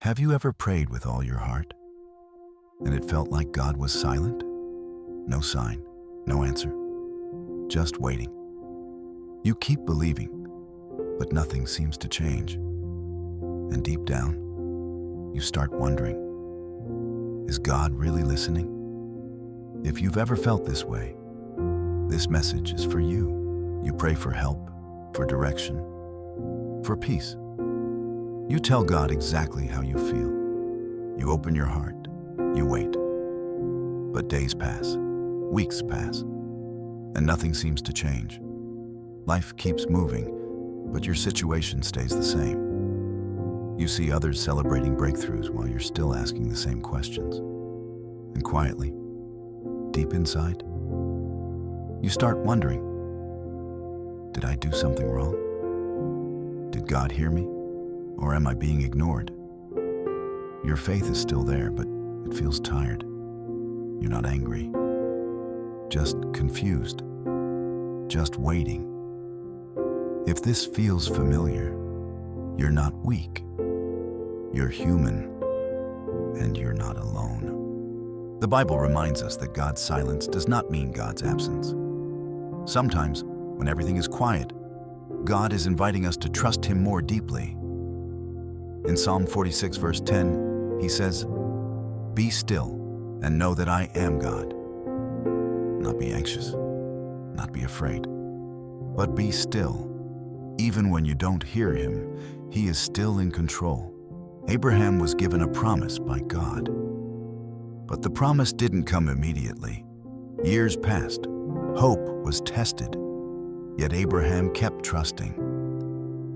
Have you ever prayed with all your heart, and it felt like God was silent? No sign, no answer, just waiting. You keep believing, but nothing seems to change. And deep down, you start wondering, is God really listening? If you've ever felt this way, this message is for you. You pray for help, for direction, for peace. You tell God exactly how you feel. You open your heart, you wait. But days pass, weeks pass, and nothing seems to change. Life keeps moving, but your situation stays the same. You see others celebrating breakthroughs while you're still asking the same questions. And quietly, deep inside, you start wondering, did I do something wrong? Did God hear me? Or am I being ignored? Your faith is still there, but it feels tired. You're not angry, just confused, just waiting. If this feels familiar, you're not weak. You're human, and you're not alone. The Bible reminds us that God's silence does not mean God's absence. Sometimes, when everything is quiet, God is inviting us to trust Him more deeply. In Psalm 46, verse 10, He says, "Be still and know that I am God." Not be anxious, not be afraid, but be still. Even when you don't hear Him, He is still in control. Abraham was given a promise by God. But the promise didn't come immediately. Years passed. Hope was tested. Yet Abraham kept trusting.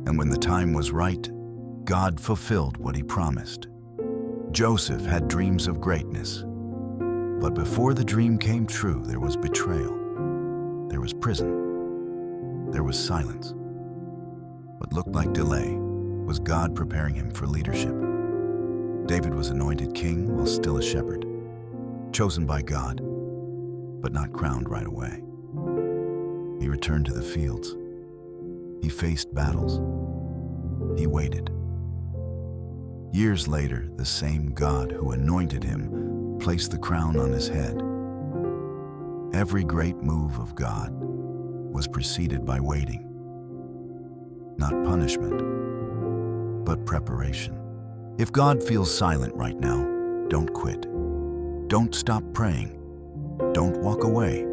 And when the time was right, God fulfilled what He promised. Joseph had dreams of greatness. But before the dream came true, there was betrayal. There was prison. There was silence. What looked like delay was God preparing him for leadership. David was anointed king while still a shepherd, chosen by God, but not crowned right away. He returned to the fields. He faced battles. He waited. Years later, the same God who anointed him placed the crown on his head. Every great move of God was preceded by waiting. Not punishment, but preparation. If God feels silent right now, don't quit. Don't stop praying. Don't walk away.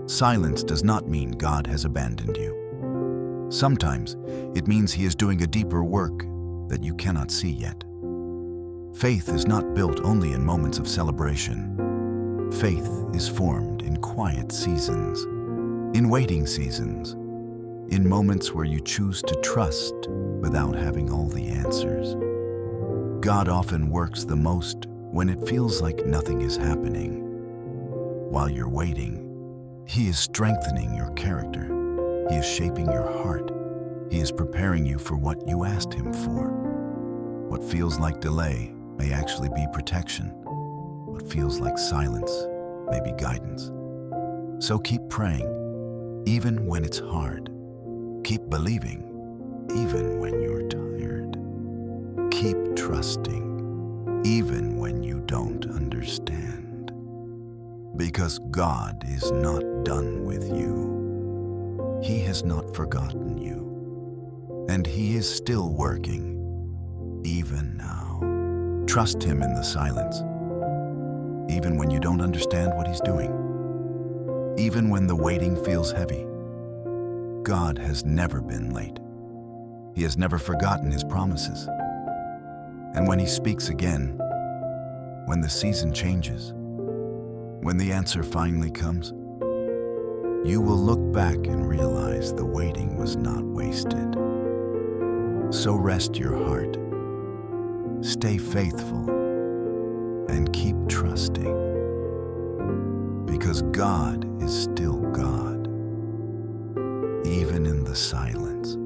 Silence does not mean God has abandoned you. Sometimes it means He is doing a deeper work that you cannot see yet. Faith is not built only in moments of celebration. Faith is formed in quiet seasons, in waiting seasons, in moments where you choose to trust without having all the answers. God often works the most when it feels like nothing is happening. While you're waiting, He is strengthening your character. He is shaping your heart. He is preparing you for what you asked Him for. What feels like delay may actually be protection. What feels like silence may be guidance. So keep praying, even when it's hard. Keep believing, even when you're tired. Keep trusting, even when you don't understand. Because God is not done with you. He has not forgotten you. And He is still working, even now. Trust Him in the silence, even when you don't understand what He's doing. Even when the waiting feels heavy. God has never been late. He has never forgotten His promises. And when He speaks again, when the season changes, when the answer finally comes, you will look back and realize the waiting was not wasted. So rest your heart, stay faithful, and keep trusting. Because God is still God, even in the silence.